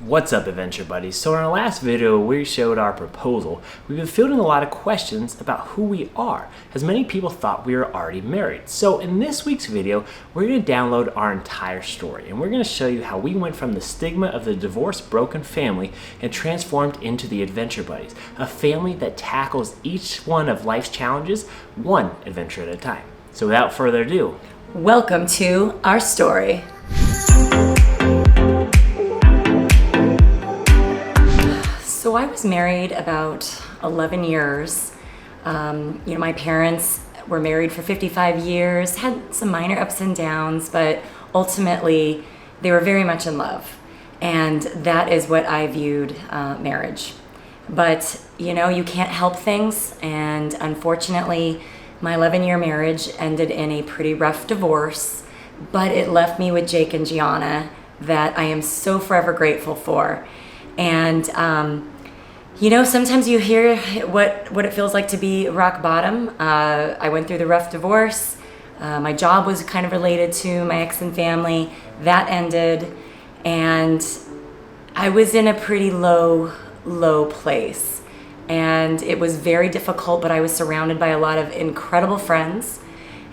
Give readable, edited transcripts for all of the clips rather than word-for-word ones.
What's up, Adventure Buddies? So in our last video we showed our proposal. We've been fielding a lot of questions about who we are, as many people thought we were already married. So in this week's video, we're going to download our entire story, and we're going to show you how we went from the stigma of the divorced, broken family and transformed into the Adventure Buddies, a family that tackles each one of life's challenges one adventure at a time. So without further ado, welcome to our story. So I was married about 11 years. My parents were married for 55 years, had some minor ups and downs, but ultimately they were very much in love. And that is what I viewed marriage. But, you can't help things. And unfortunately, my 11-year marriage ended in a pretty rough divorce, but it left me with Jake and Gianna that I am so forever grateful for. And, sometimes you hear what it feels like to be rock bottom. I went through the rough divorce. My job was kind of related to my ex and family. That ended, and I was in a pretty low place. And it was very difficult, but I was surrounded by a lot of incredible friends,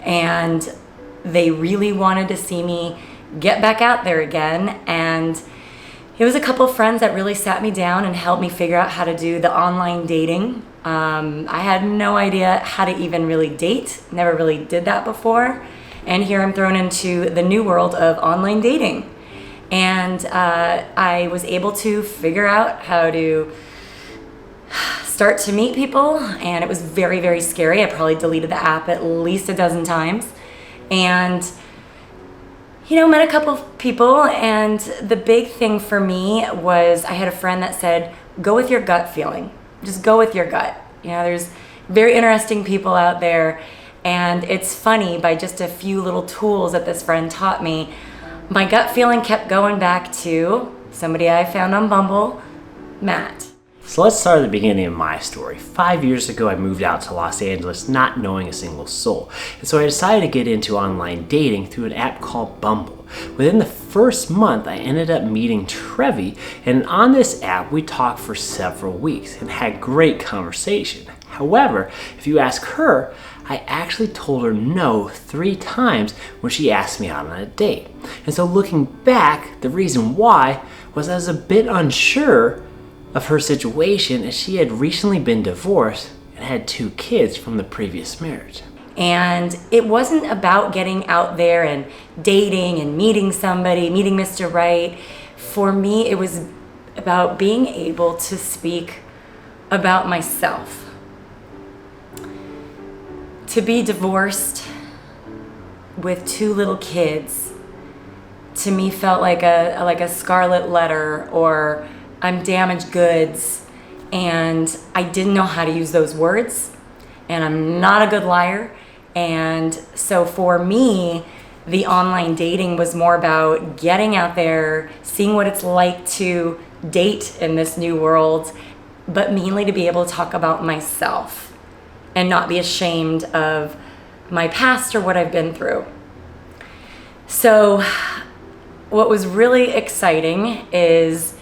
and they really wanted to see me get back out there again. And it was a couple of friends that really sat me down and helped me figure out how to do the online dating. I had no idea how to even really date, never really did that before. And here I'm thrown into the new world of online dating. And I was able to figure out how to start to meet people, and it was very, very scary. I probably deleted the app at least a dozen times. And met a couple of people, and the big thing for me was I had a friend that said, go with your gut feeling. Just go with your gut. There's very interesting people out there, and it's funny, by just a few little tools that this friend taught me, my gut feeling kept going back to somebody I found on Bumble, Matt. So let's start at the beginning of my story. 5 years ago, I moved out to Los Angeles not knowing a single soul. And so I decided to get into online dating through an app called Bumble. Within the first month, I ended up meeting Trevi, and on this app, we talked for several weeks and had great conversation. However, if you ask her, I actually told her no 3 times when she asked me out on a date. And so looking back, the reason why was I was a bit unsure of her situation, as she had recently been divorced and had 2 kids from the previous marriage. And it wasn't about getting out there and dating and meeting somebody, meeting Mr. Right. For me, it was about being able to speak about myself. To be divorced with 2 little kids, to me felt like a scarlet letter, or I'm damaged goods, and I didn't know how to use those words, and I'm not a good liar. And so for me, the online dating was more about getting out there, seeing what it's like to date in this new world, but mainly to be able to talk about myself and not be ashamed of my past or what I've been through. So what was really exciting is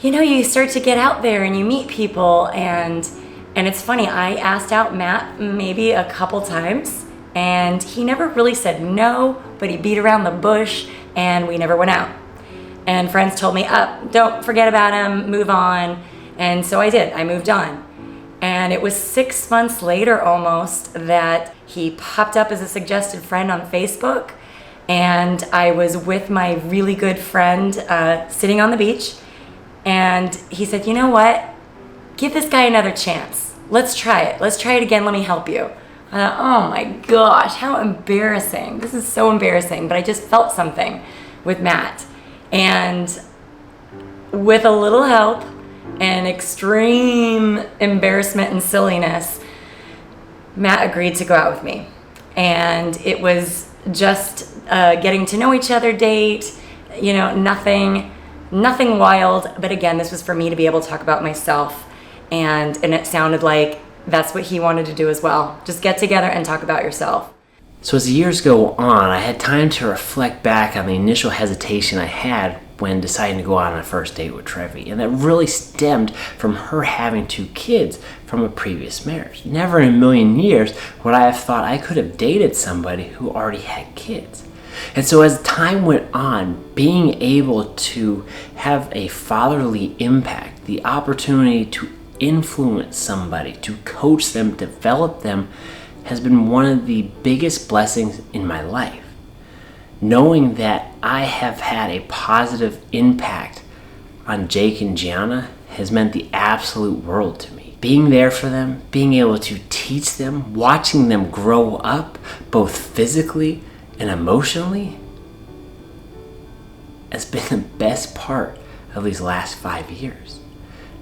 you start to get out there and you meet people, and it's funny, I asked out Matt maybe a couple times, and he never really said no, but he beat around the bush, and we never went out. And friends told me, don't forget about him, move on. And so I did, I moved on. And it was 6 months later almost that he popped up as a suggested friend on Facebook, and I was with my really good friend sitting on the beach. And he said, you know what? Give this guy another chance. Let's try it. Let's try it again. Let me help you. I thought, oh my gosh, how embarrassing. This is so embarrassing. But I just felt something with Matt. And with a little help and extreme embarrassment and silliness, Matt agreed to go out with me. And it was just getting to know each other date, nothing wild, but again, this was for me to be able to talk about myself, and it sounded like that's what he wanted to do as well. Just get together and talk about yourself. So as the years go on, I had time to reflect back on the initial hesitation I had when deciding to go out on a first date with Trevi. And that really stemmed from her having 2 kids from a previous marriage. Never in a million years would I have thought I could have dated somebody who already had kids. And so as time went on, being able to have a fatherly impact, the opportunity to influence somebody, to coach them, develop them, has been one of the biggest blessings in my life. Knowing that I have had a positive impact on Jake and Gianna has meant the absolute world to me. Being there for them, being able to teach them, watching them grow up, both physically and emotionally, has been the best part of these last 5 years.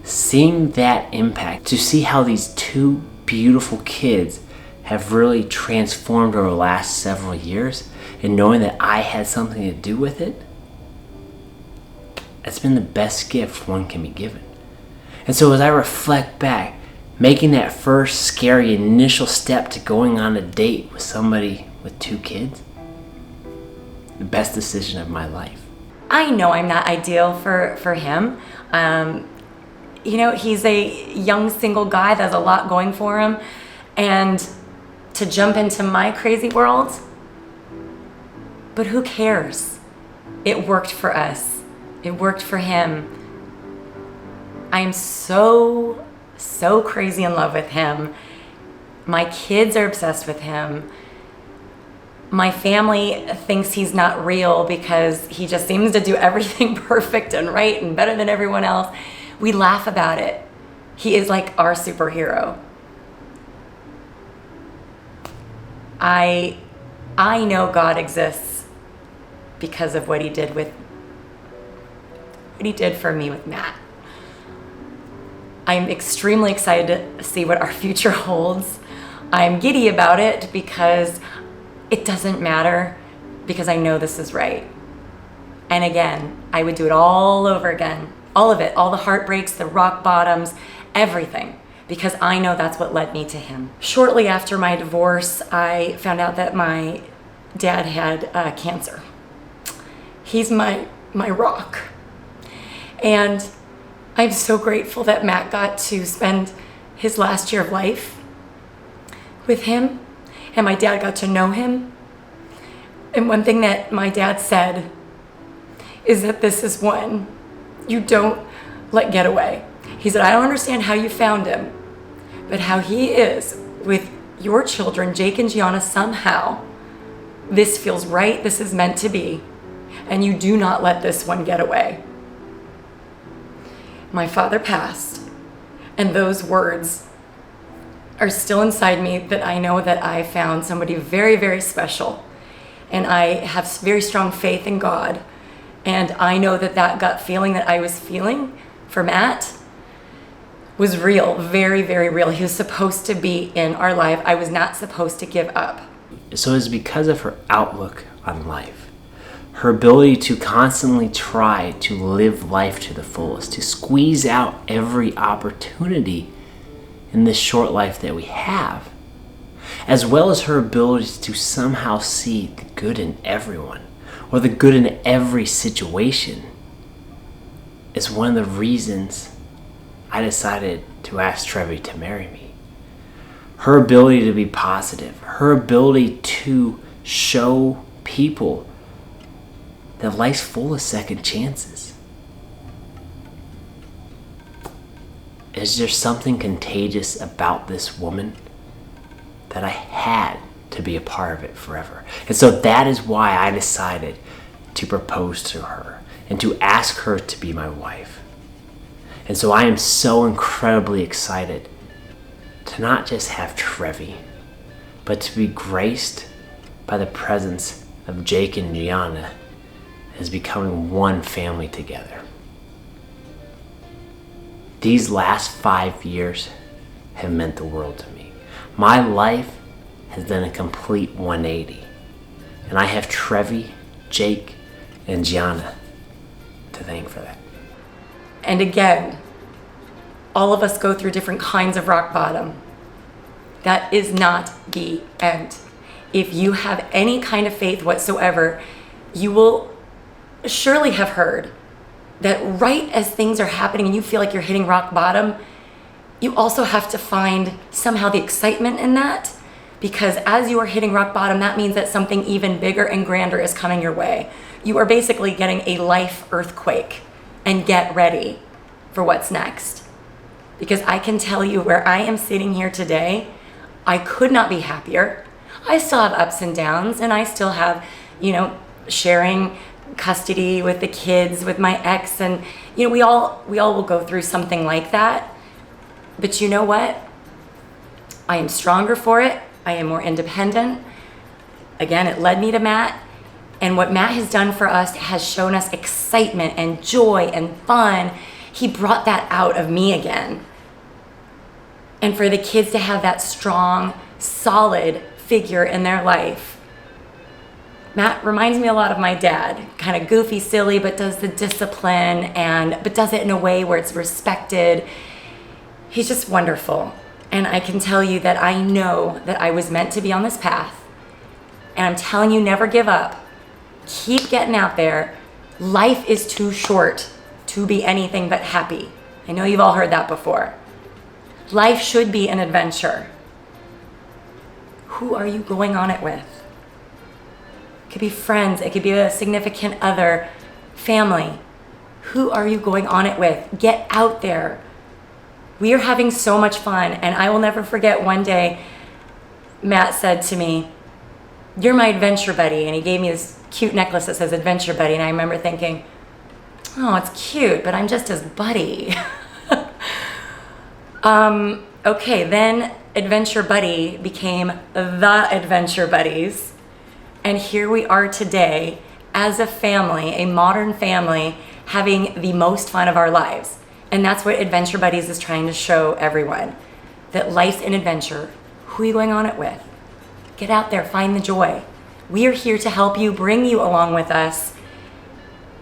Seeing that impact, to see how these 2 beautiful kids have really transformed over the last several years, and knowing that I had something to do with it, it's been the best gift one can be given. And so as I reflect back, making that first scary initial step to going on a date with somebody with 2 kids, the best decision of my life. I know I'm not ideal for him. He's a young single guy that has a lot going for him. And to jump into my crazy world, but who cares? It worked for us. It worked for him. I am so crazy in love with him. My kids are obsessed with him. My family thinks he's not real because he just seems to do everything perfect and right and better than everyone else. We laugh about it. He is like our superhero. I know God exists because of what he did for me with Matt. I'm extremely excited to see what our future holds. I'm giddy about it because it doesn't matter, because I know this is right. And again, I would do it all over again. All of it, all the heartbreaks, the rock bottoms, everything, because I know that's what led me to him. Shortly after my divorce, I found out that my dad had cancer. He's my rock. And I'm so grateful that Matt got to spend his last year of life with him, and my dad got to know him. And one thing that my dad said is that this is one you don't let get away. He said, I don't understand how you found him, but how he is with your children, Jake and Gianna, somehow, this feels right, this is meant to be, and you do not let this one get away. My father passed, and those words are still inside me, that I know that I found somebody very, very special. And I have very strong faith in God. And I know that that gut feeling that I was feeling for Matt was real, very, very real. He was supposed to be in our life. I was not supposed to give up. So it's because of her outlook on life, her ability to constantly try to live life to the fullest, to squeeze out every opportunity in this short life that we have, as well as her ability to somehow see the good in everyone, or the good in every situation, is one of the reasons I decided to ask Trevi to marry me. Her ability to be positive, her ability to show people that life's full of second chances. Is there something contagious about this woman that I had to be a part of it forever? And so that is why I decided to propose to her and to ask her to be my wife. And so I am so incredibly excited to not just have Trevi, but to be graced by the presence of Jake and Gianna as becoming one family together. These last 5 years have meant the world to me. My life has done a complete 180. And I have Trevi, Jake, and Gianna to thank for that. And again, all of us go through different kinds of rock bottom. That is not the end. If you have any kind of faith whatsoever, you will surely have heard that right as things are happening and you feel like you're hitting rock bottom, you also have to find somehow the excitement in that, because as you are hitting rock bottom, that means that something even bigger and grander is coming your way. You are basically getting a life earthquake, and get ready for what's next. Because I can tell you, where I am sitting here today, I could not be happier. I still have ups and downs, and I still have, sharing custody with the kids, with my ex, and we all will go through something like that. But you know what? I am stronger for it. I am more independent. Again, it led me to Matt. And what Matt has done for us has shown us excitement and joy and fun. He brought that out of me again. And for the kids to have that strong, solid figure in their life. Matt reminds me a lot of my dad. Kind of goofy, silly, but does the discipline, but does it in a way where it's respected. He's just wonderful. And I can tell you that I know that I was meant to be on this path. And I'm telling you, never give up. Keep getting out there. Life is too short to be anything but happy. I know you've all heard that before. Life should be an adventure. Who are you going on it with? It could be friends. It could be a significant other, family. Who are you going on it with? Get out there. We are having so much fun. And I will never forget one day, Matt said to me, "You're my adventure buddy." And he gave me this cute necklace that says adventure buddy. And I remember thinking, oh, it's cute, but I'm just his buddy. Okay, then Adventure Buddy became the Adventure Buddies. And here we are today as a family, a modern family, having the most fun of our lives. And that's what Adventure Buddies is trying to show everyone, that life's an adventure. Who are you going on it with? Get out there, find the joy. We are here to help you, bring you along with us.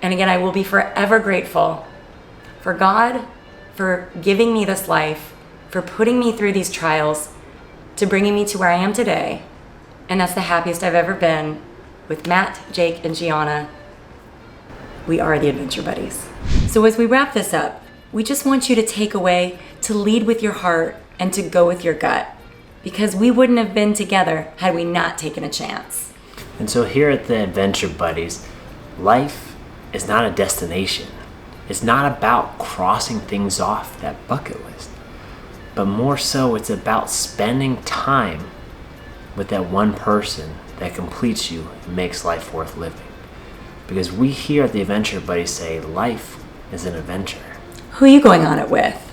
And again, I will be forever grateful for God, for giving me this life, for putting me through these trials, to bringing me to where I am today. And that's the happiest I've ever been with Matt, Jake, and Gianna. We are the Adventure Buddies. So as we wrap this up, we just want you to take away to lead with your heart and to go with your gut, because we wouldn't have been together had we not taken a chance. And so here at the Adventure Buddies, life is not a destination. It's not about crossing things off that bucket list, but more so it's about spending time with that one person that completes you and makes life worth living. Because we here at the Adventure Buddies say life is an adventure. Who are you going on it with?